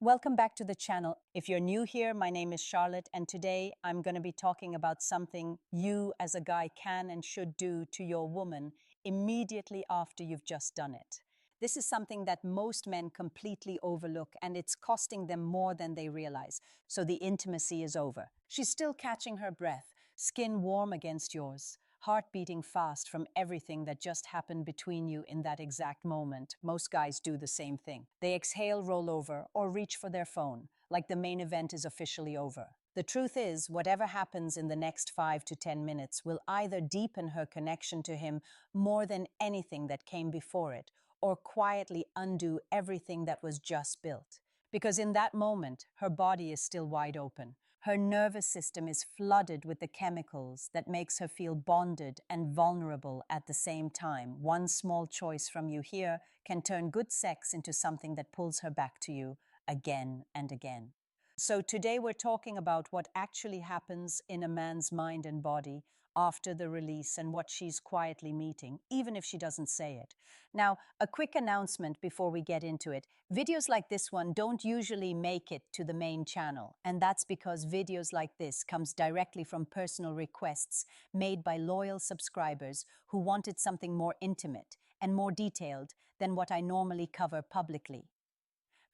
Welcome back to the channel. If you're new here, my name is Charlotte, and today I'm going to be talking about something you as a guy can and should do to your woman immediately after you've just done it. This is something that most men completely overlook, and it's costing them more than they realize. So the intimacy is over. She's still catching her breath, skin warm against yours, heart beating fast from everything that just happened between you in that exact moment. Most guys do the same thing. They exhale, roll over, or reach for their phone, like the main event is officially over. The truth is, whatever happens in the next 5 to 10 minutes will either deepen her connection to him more than anything that came before it, or quietly undo everything that was just built. Because in that moment, her body is still wide open. Her nervous system is flooded with the chemicals that makes her feel bonded and vulnerable at the same time. One small choice from you here can turn good sex into something that pulls her back to you again and again. So today we're talking about what actually happens in a man's mind and body after the release and what she's quietly meeting, even if she doesn't say it. Now, a quick announcement before we get into it. Videos like this one don't usually make it to the main channel, and that's because videos like this comes directly from personal requests made by loyal subscribers who wanted something more intimate and more detailed than what I normally cover publicly.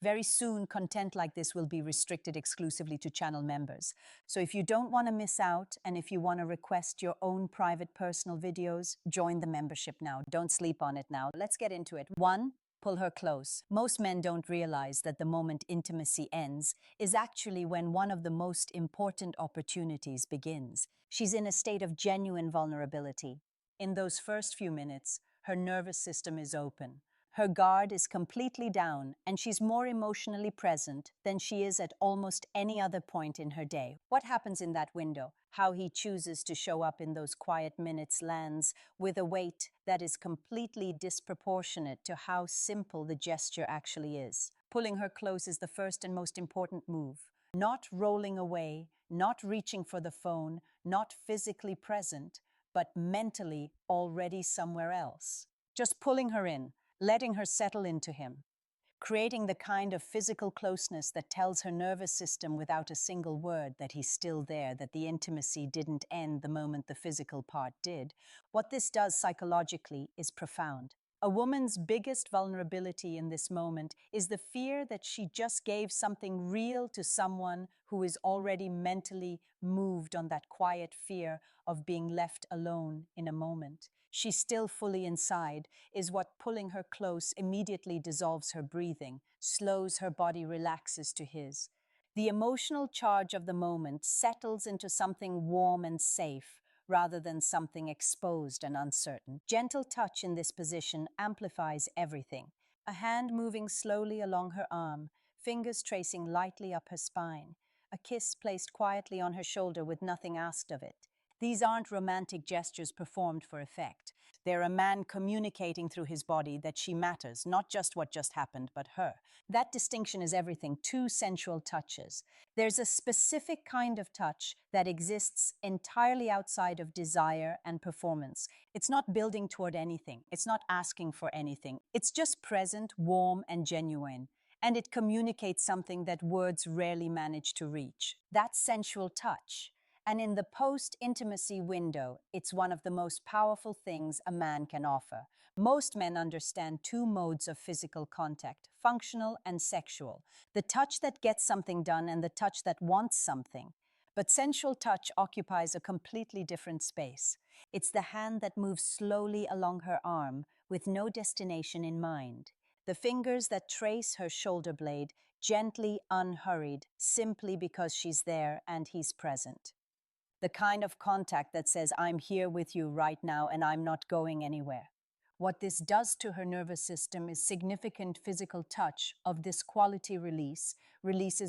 Very soon, content like this will be restricted exclusively to channel members. So if you don't want to miss out, and if you want to request your own private personal videos, join the membership now. Don't sleep on it now. Let's get into it. 1. Pull her close. Most men don't realize that the moment intimacy ends is actually when one of the most important opportunities begins. She's in a state of genuine vulnerability. In those first few minutes, her nervous system is open. Her guard is completely down, and she's more emotionally present than she is at almost any other point in her day. What happens in that window? How he chooses to show up in those quiet minutes lands with a weight that is completely disproportionate to how simple the gesture actually is. Pulling her close is the first and most important move. Not rolling away, not reaching for the phone, not physically present, but mentally already somewhere else. Just pulling her in, letting her settle into him, creating the kind of physical closeness that tells her nervous system without a single word that he's still there, that the intimacy didn't end the moment the physical part did. What this does psychologically is profound. A woman's biggest vulnerability in this moment is the fear that she just gave something real to someone who is already mentally moved on that quiet fear of being left alone in a moment. She's still fully inside, is what pulling her close immediately dissolves her breathing, slows her body, relaxes to his. The emotional charge of the moment settles into something warm and safe, rather than something exposed and uncertain. Gentle touch in this position amplifies everything. A hand moving slowly along her arm, fingers tracing lightly up her spine, a kiss placed quietly on her shoulder with nothing asked of it. These aren't romantic gestures performed for effect. They're a man communicating through his body that she matters, not just what just happened, but her. That distinction is everything. Two sensual touches. There's a specific kind of touch that exists entirely outside of desire and performance. It's not building toward anything. It's not asking for anything. It's just present, warm, and genuine. And it communicates something that words rarely manage to reach. That sensual touch. And in the post-intimacy window, it's one of the most powerful things a man can offer. Most men understand two modes of physical contact, functional and sexual. The touch that gets something done and the touch that wants something. But sensual touch occupies a completely different space. It's the hand that moves slowly along her arm with no destination in mind. The fingers that trace her shoulder blade, gently unhurried, simply because she's there and he's present. The kind of contact that says, I'm here with you right now and I'm not going anywhere. What this does to her nervous system is significant physical touch of this quality releases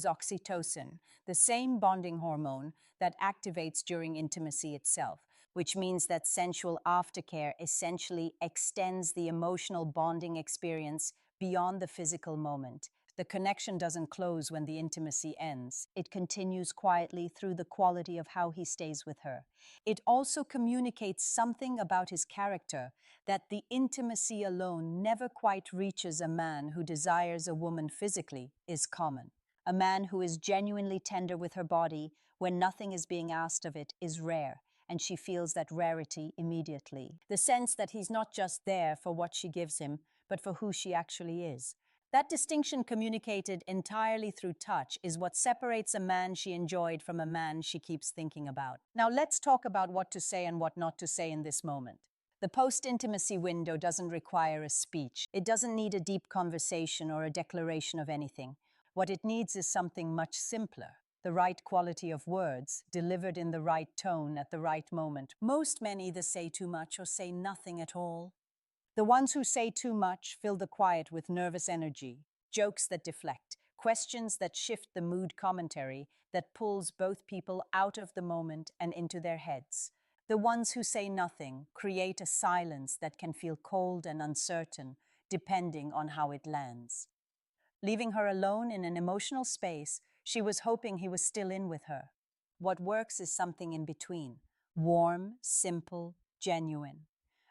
oxytocin, the same bonding hormone that activates during intimacy itself, which means that sensual aftercare essentially extends the emotional bonding experience beyond the physical moment. The connection doesn't close when the intimacy ends. It continues quietly through the quality of how he stays with her. It also communicates something about his character that the intimacy alone never quite reaches a man who desires a woman physically is common. A man who is genuinely tender with her body when nothing is being asked of it is rare, and she feels that rarity immediately. The sense that he's not just there for what she gives him, but for who she actually is. That distinction, communicated entirely through touch, is what separates a man she enjoyed from a man she keeps thinking about. Now let's talk about what to say and what not to say in this moment. The post-intimacy window doesn't require a speech. It doesn't need a deep conversation or a declaration of anything. What it needs is something much simpler. The right quality of words, delivered in the right tone at the right moment. Most men either say too much or say nothing at all. The ones who say too much fill the quiet with nervous energy, jokes that deflect, questions that shift the mood, commentary that pulls both people out of the moment and into their heads. The ones who say nothing create a silence that can feel cold and uncertain, depending on how it lands. Leaving her alone in an emotional space, she was hoping he was still in with her. What works is something in between, warm, simple, genuine.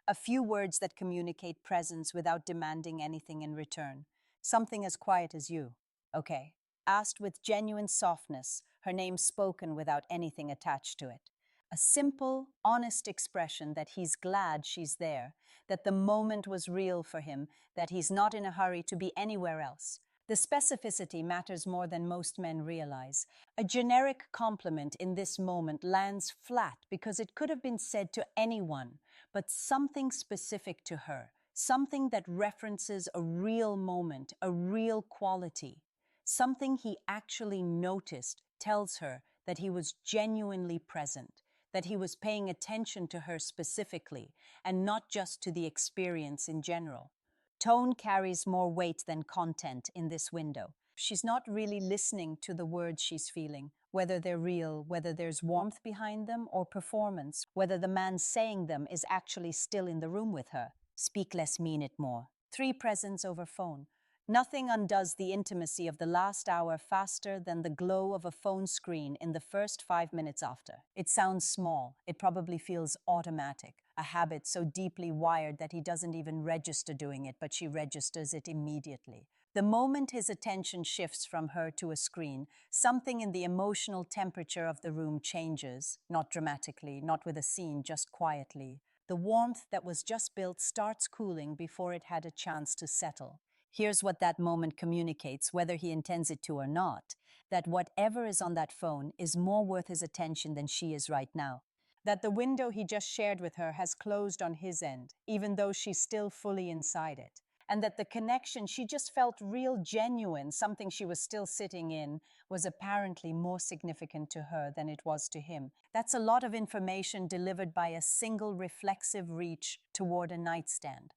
A few words that communicate presence without demanding anything in return. Something as quiet as you. Okay. Asked with genuine softness, her name spoken without anything attached to it. A simple, honest expression that he's glad she's there, that the moment was real for him, that he's not in a hurry to be anywhere else. The specificity matters more than most men realize. A generic compliment in this moment lands flat because it could have been said to anyone, but something specific to her, something that references a real moment, a real quality, something he actually noticed tells her that he was genuinely present, that he was paying attention to her specifically, and not just to the experience in general. Tone carries more weight than content in this window. She's not really listening to the words she's feeling, whether they're real, whether there's warmth behind them, or performance, whether the man saying them is actually still in the room with her. Speak less, mean it more. 3 presents over phone. Nothing undoes the intimacy of the last hour faster than the glow of a phone screen in the first 5 minutes after. It sounds small. It probably feels automatic, a habit so deeply wired that he doesn't even register doing it, but she registers it immediately. The moment his attention shifts from her to a screen, something in the emotional temperature of the room changes, not dramatically, not with a scene, just quietly. The warmth that was just built starts cooling before it had a chance to settle. Here's what that moment communicates, whether he intends it to or not, that whatever is on that phone is more worth his attention than she is right now. That the window he just shared with her has closed on his end, even though she's still fully inside it. And that the connection she just felt real, genuine, something she was still sitting in, was apparently more significant to her than it was to him. That's a lot of information delivered by a single reflexive reach toward a nightstand.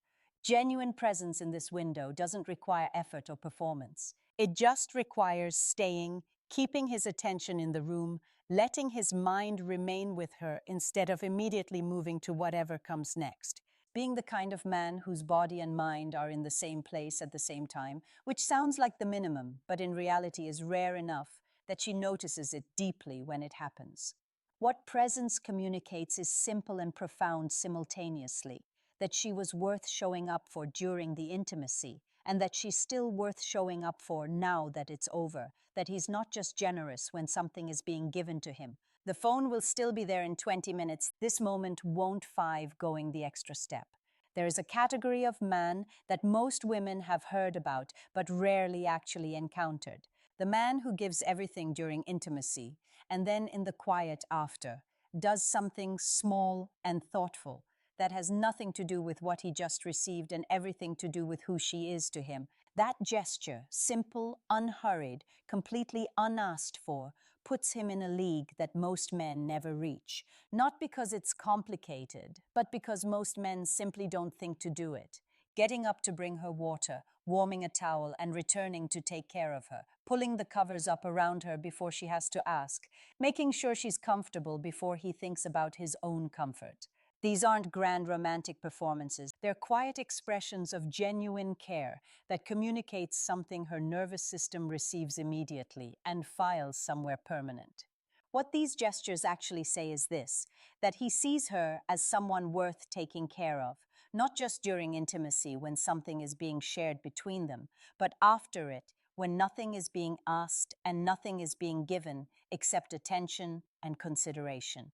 Genuine presence in this window doesn't require effort or performance. It just requires staying, keeping his attention in the room, letting his mind remain with her instead of immediately moving to whatever comes next. Being the kind of man whose body and mind are in the same place at the same time, which sounds like the minimum, but in reality is rare enough that she notices it deeply when it happens. What presence communicates is simple and profound simultaneously, that she was worth showing up for during the intimacy, and that she's still worth showing up for now that it's over, that he's not just generous when something is being given to him. The phone will still be there in 20 minutes. This moment won't 5 going the extra step. There is a category of man that most women have heard about but rarely actually encountered. The man who gives everything during intimacy and then in the quiet after does something small and thoughtful that has nothing to do with what he just received and everything to do with who she is to him. That gesture, simple, unhurried, completely unasked for, puts him in a league that most men never reach. Not because it's complicated, but because most men simply don't think to do it. Getting up to bring her water, warming a towel, and returning to take care of her, pulling the covers up around her before she has to ask, making sure she's comfortable before he thinks about his own comfort. These aren't grand romantic performances. They're quiet expressions of genuine care that communicates something her nervous system receives immediately and files somewhere permanent. What these gestures actually say is this, that he sees her as someone worth taking care of, not just during intimacy when something is being shared between them, but after it, when nothing is being asked and nothing is being given except attention and consideration.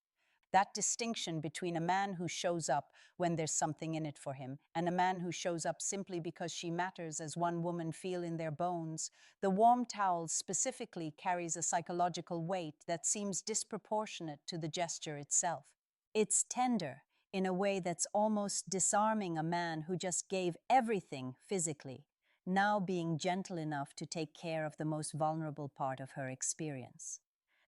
That distinction between a man who shows up when there's something in it for him and a man who shows up simply because she matters, as one woman feel in their bones, the warm towel specifically carries a psychological weight that seems disproportionate to the gesture itself. It's tender in a way that's almost disarming a man who just gave everything physically, now being gentle enough to take care of the most vulnerable part of her experience.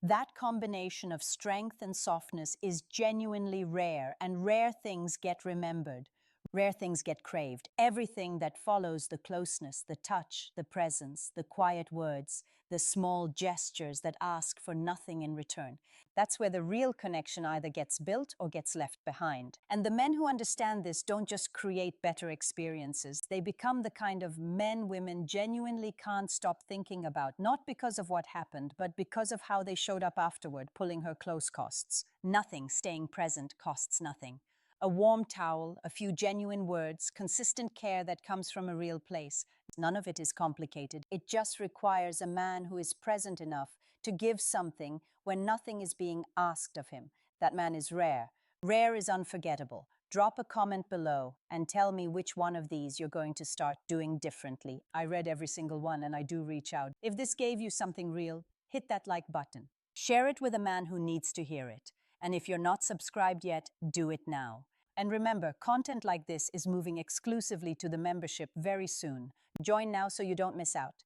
That combination of strength and softness is genuinely rare, and rare things get remembered. Rare things get craved. Everything that follows the closeness, the touch, the presence, the quiet words, the small gestures that ask for nothing in return. That's where the real connection either gets built or gets left behind. And the men who understand this don't just create better experiences. They become the kind of men women genuinely can't stop thinking about, not because of what happened, but because of how they showed up afterward. Pulling her close costs. Nothing staying present costs nothing. A warm towel, a few genuine words, consistent care that comes from a real place. None of it is complicated. It just requires a man who is present enough to give something when nothing is being asked of him. That man is rare. Rare is unforgettable. Drop a comment below and tell me which one of these you're going to start doing differently. I read every single one and I do reach out. If this gave you something real, hit that like button. Share it with a man who needs to hear it. And if you're not subscribed yet, do it now. And remember, content like this is moving exclusively to the membership very soon. Join now so you don't miss out.